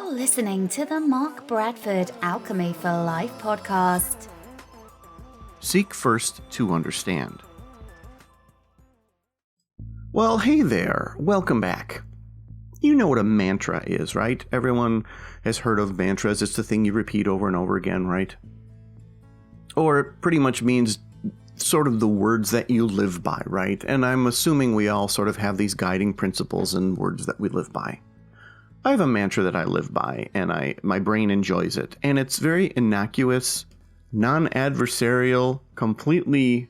You're listening to the Mark Bradford Alchemy for Life podcast. Seek first to understand. Well, hey there. Welcome back. You know what a mantra is, right? Everyone has heard of mantras. It's the thing you repeat over and over again, right? Or it pretty much means sort of the words that you live by, right? And I'm assuming we all sort of have these guiding principles and words that we live by. I have a mantra that I live by, and my brain enjoys it. And it's very innocuous, non-adversarial, completely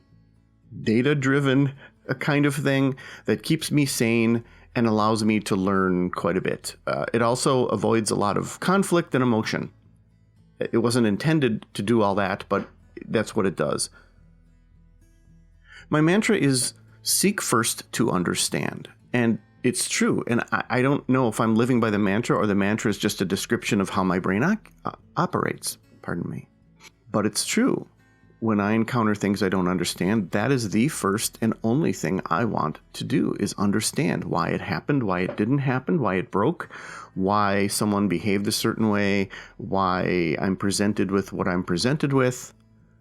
data-driven kind of thing that keeps me sane and allows me to learn quite a bit. It also avoids a lot of conflict and emotion. It wasn't intended to do all that, but that's what it does. My mantra is seek first to understand. And it's true. And I don't know if I'm living by the mantra or the mantra is just a description of how my brain operates. Pardon me. But it's true. When I encounter things I don't understand, that is the first and only thing I want to do is understand why it happened, why it didn't happen, why it broke, why someone behaved a certain way, why I'm presented with what I'm presented with.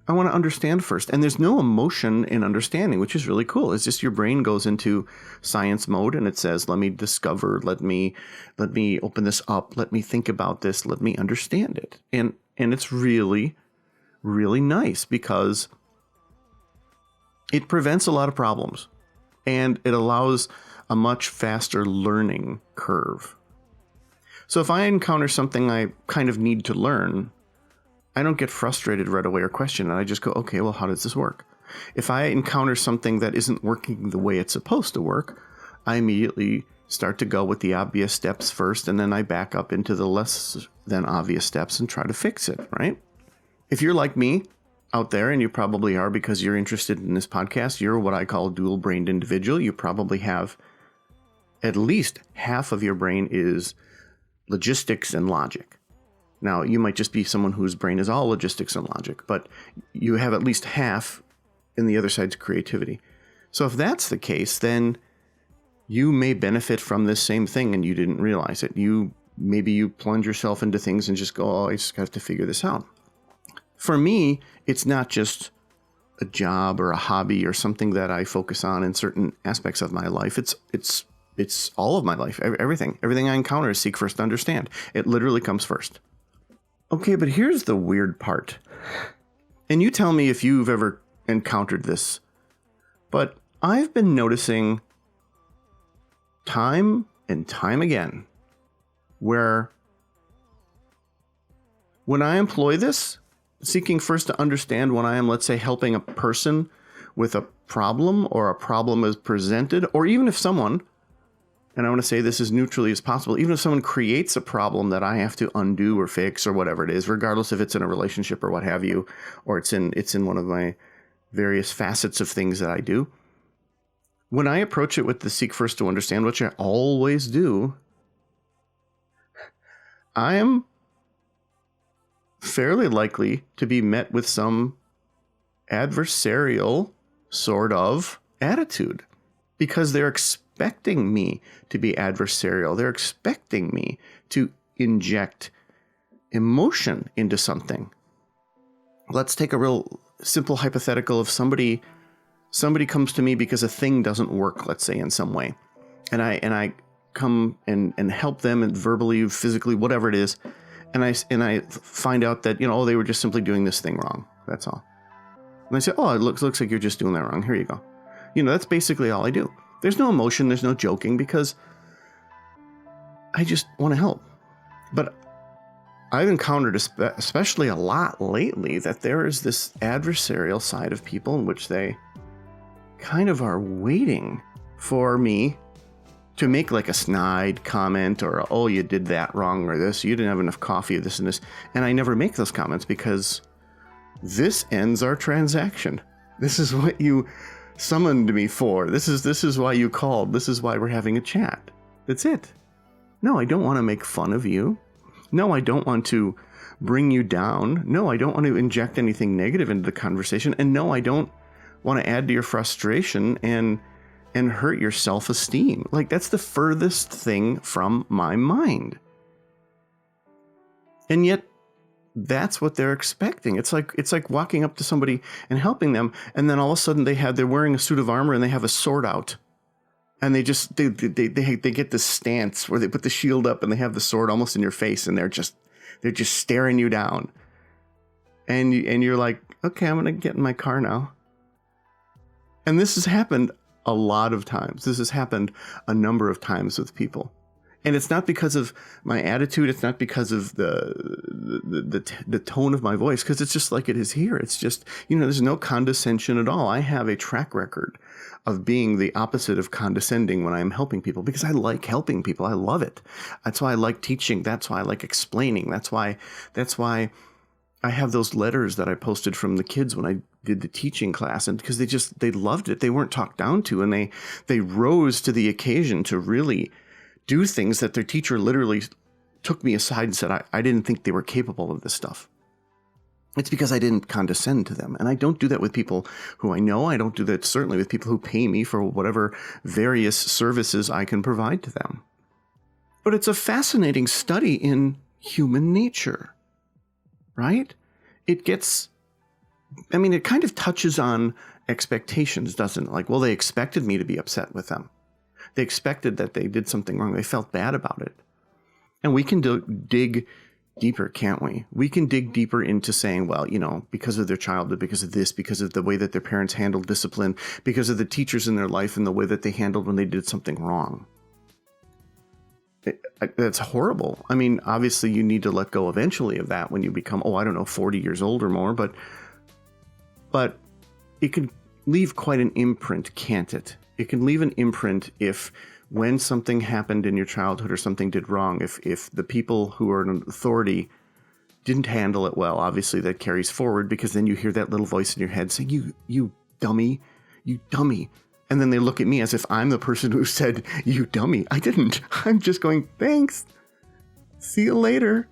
I want to understand first. And there's no emotion in understanding, which is really cool. It's just your brain goes into science mode and it says, let me discover, let me open this up, let me think about this, let me understand it. And it's really, really nice because it prevents a lot of problems and it allows a much faster learning curve. So if I encounter something I kind of need to learn, I don't get frustrated right away or question it. I just go, okay, well, how does this work? If I encounter something that isn't working the way it's supposed to work, I immediately start to go with the obvious steps first, and then I back up into the less than obvious steps and try to fix it, right? If you're like me out there, and you probably are because you're interested in this podcast, you're what I call a dual-brained individual. You probably have at least half of your brain is logistics and logic. Now, you might just be someone whose brain is all logistics and logic, but you have at least half in the other side's creativity. So if that's the case, then you may benefit from this same thing and you didn't realize it. Maybe you plunge yourself into things and just go, oh, I just have to figure this out. For me, it's not just a job or a hobby or something that I focus on in certain aspects of my life. It's all of my life. Everything I encounter is seek first to understand. It literally comes first. Okay, but here's the weird part. And you tell me if you've ever encountered this. But I've been noticing time and time again where when I employ this, seeking first to understand when I am, let's say, helping a person with a problem or a problem is presented, or even if someone, and I want to say this as neutrally as possible, even if someone creates a problem that I have to undo or fix or whatever it is, regardless if it's in a relationship or what have you, or it's in one of my various facets of things that I do, when I approach it with the seek first to understand, which I always do, I am fairly likely to be met with some adversarial sort of attitude because they're expecting me to be adversarial. They're expecting me to inject emotion into something. Let's take a real simple hypothetical of somebody comes to me because a thing doesn't work, let's say, in some way. And I come and help them and verbally, physically, whatever it is. And I find out that, they were just simply doing this thing wrong. That's all. And I say, oh, it looks like you're just doing that wrong. Here you go. That's basically all I do. There's no emotion. There's no joking because I just want to help. But I've encountered, especially a lot lately, that there is this adversarial side of people in which they kind of are waiting for me to make like a snide comment or, oh, you did that wrong or this, you didn't have enough coffee, this and this. And I never make those comments because this ends our transaction. This is what you summoned me for. This is why you called. This is why we're having a chat. That's it. No, I don't want to make fun of you. No, I don't want to bring you down. No, I don't want to inject anything negative into the conversation. And no, I don't want to add to your frustration and hurt your self-esteem. Like, that's the furthest thing from my mind. And yet that's what they're expecting. It's like walking up to somebody and helping them, and then all of a sudden they're wearing a suit of armor and they have a sword out. And they get this stance where they put the shield up and they have the sword almost in your face, and they're just staring you down. And you're like, okay, I'm going to get in my car now. And this has happened a lot of times. This has happened a number of times with people. And it's not because of my attitude. It's not because of the tone of my voice, because it's just like it is here. It's just, there's no condescension at all. I have a track record of being the opposite of condescending when I'm helping people, because I like helping people. I love it. That's why I like teaching. That's why I like explaining. That's why I have those letters that I posted from the kids when I did the teaching class, and because they loved it. They weren't talked down to, and they rose to the occasion to really do things that their teacher literally took me aside and said, I didn't think they were capable of this stuff. It's because I didn't condescend to them. And I don't do that with people who I know. I don't do that certainly with people who pay me for whatever various services I can provide to them. But it's a fascinating study in human nature, right? It kind of touches on expectations, doesn't it? Like, well, they expected me to be upset with them. They expected that they did something wrong. They felt bad about it. And we can dig deeper, can't we? We can dig deeper into saying, well, because of their childhood, because of this, because of the way that their parents handled discipline, because of the teachers in their life and the way that they handled when they did something wrong. That's horrible. I mean, obviously you need to let go eventually of that when you become, 40 years old or more, but it can leave quite an imprint, can't it? It can leave an imprint if when something happened in your childhood or something did wrong, if the people who are in authority didn't handle it well, obviously that carries forward, because then you hear that little voice in your head saying, you dummy, you dummy. And then they look at me as if I'm the person who said, you dummy. I didn't. I'm just going, thanks. See you later.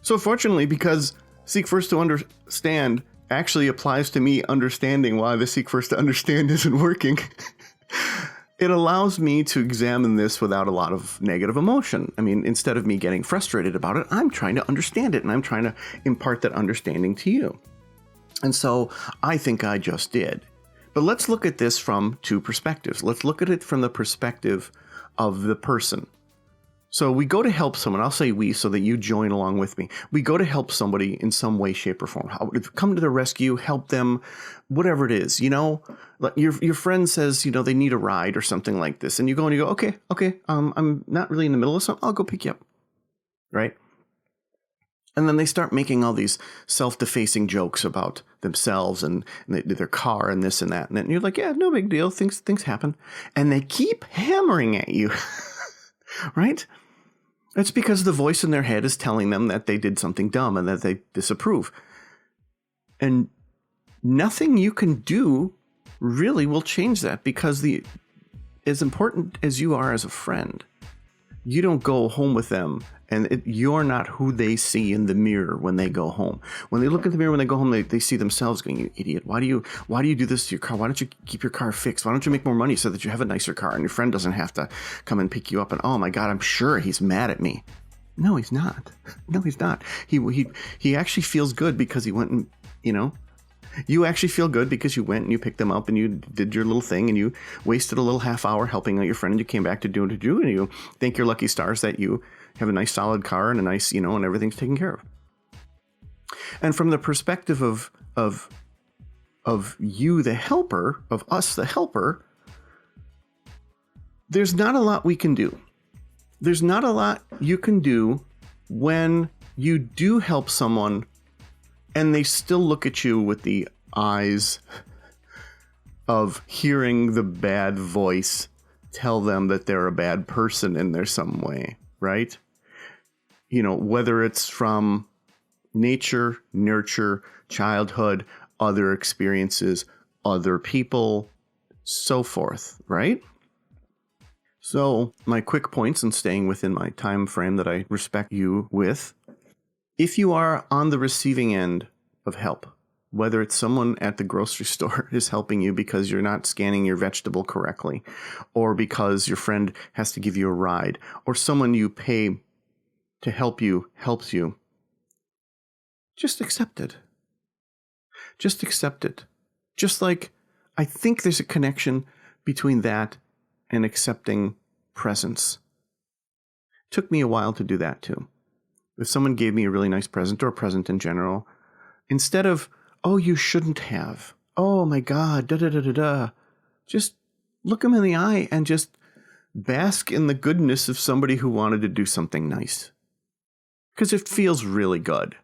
So fortunately, because seek first to understand actually applies to me understanding why the seek first to understand isn't working, it allows me to examine this without a lot of negative emotion. I mean, instead of me getting frustrated about it, I'm trying to understand it, and I'm trying to impart that understanding to you. And so I think I just did. But let's look at this from two perspectives. Let's look at it from the perspective of the person. So we go to help someone. I'll say we so that you join along with me. We go to help somebody in some way, shape, or form. Come to their rescue, help them, whatever it is. Like your friend says, they need a ride or something like this, and you go, okay. I'm not really in the middle of something. I'll go pick you up, right? And then they start making all these self-defacing jokes about themselves and their car and this and that, and then you're like, yeah, no big deal. Things happen, and they keep hammering at you, right? It's because the voice in their head is telling them that they did something dumb and that they disapprove. And nothing you can do really will change that, because as important as you are as a friend, you don't go home with them, and you're not who they see in the mirror when they go home. When they look in the mirror when they go home, they see themselves going, you idiot, why do you do this to your car? Why don't you keep your car fixed? Why don't you make more money so that you have a nicer car and your friend doesn't have to come and pick you up? And oh my God, I'm sure he's mad at me. No, he's not. No, he's not. He actually feels good because he went and, you actually feel good because you went and you picked them up and you did your little thing and you wasted a little half hour helping out your friend, and you came back to do what you do, and you thank your lucky stars that you have a nice solid car and a nice, and everything's taken care of. And from the perspective of you, the helper, of us, the helper, there's not a lot we can do. There's not a lot you can do when you do help someone and they still look at you with the eyes of hearing the bad voice tell them that they're a bad person in there some way, right? Whether it's from nature, nurture, childhood, other experiences, other people, so forth, right? So my quick points, and staying within my time frame that I respect you with. If you are on the receiving end of help, whether it's someone at the grocery store is helping you because you're not scanning your vegetable correctly, or because your friend has to give you a ride, or someone you pay to help you helps you, just accept it. Just accept it. Just like I think there's a connection between that and accepting presents. It took me a while to do that too. If someone gave me a really nice present or a present in general, instead of, oh, you shouldn't have, oh my God, just look them in the eye and just bask in the goodness of somebody who wanted to do something nice. Because it feels really good.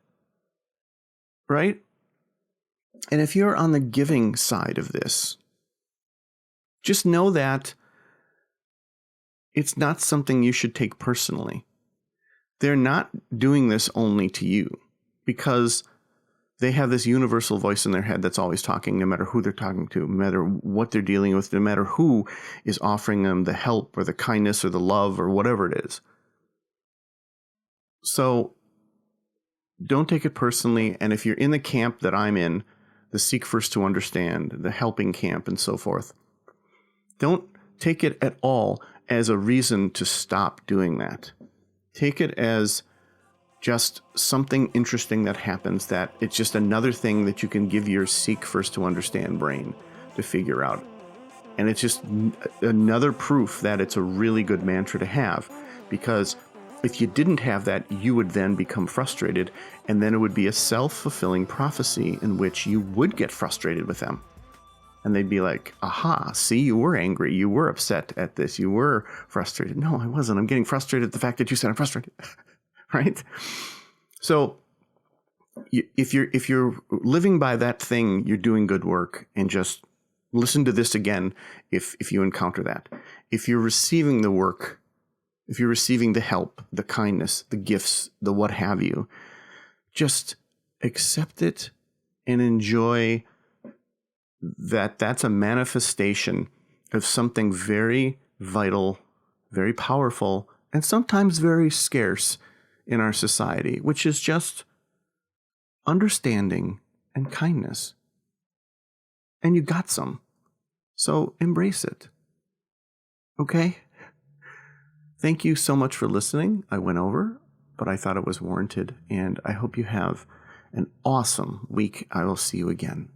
Right? And if you're on the giving side of this, just know that it's not something you should take personally. They're not doing this only to you because they have this universal voice in their head that's always talking, no matter who they're talking to, no matter what they're dealing with, no matter who is offering them the help or the kindness or the love or whatever it is. So don't take it personally. And if you're in the camp that I'm in, the seek first to understand, the helping camp and so forth, don't take it at all as a reason to stop doing that. Take it as just something interesting that happens, that it's just another thing that you can give your seek first to understand brain to figure out. And it's just another proof that it's a really good mantra to have, because if you didn't have that, you would then become frustrated, and then it would be a self-fulfilling prophecy in which you would get frustrated with them. And they'd be like, aha, see, you were angry, you were upset at this, you were frustrated. No, I wasn't. I'm getting frustrated at the fact that you said I'm frustrated. Right? So if you're living by that thing, you're doing good work. And just listen to this again if you encounter that. If you're receiving the work, if you're receiving the help, the kindness, the gifts, the what have you, just accept it and enjoy that. That's a manifestation of something very vital, very powerful, and sometimes very scarce in our society, which is just understanding and kindness. And you got some. So embrace it. Okay? Thank you so much for listening. I went over, but I thought it was warranted, and I hope you have an awesome week. I will see you again.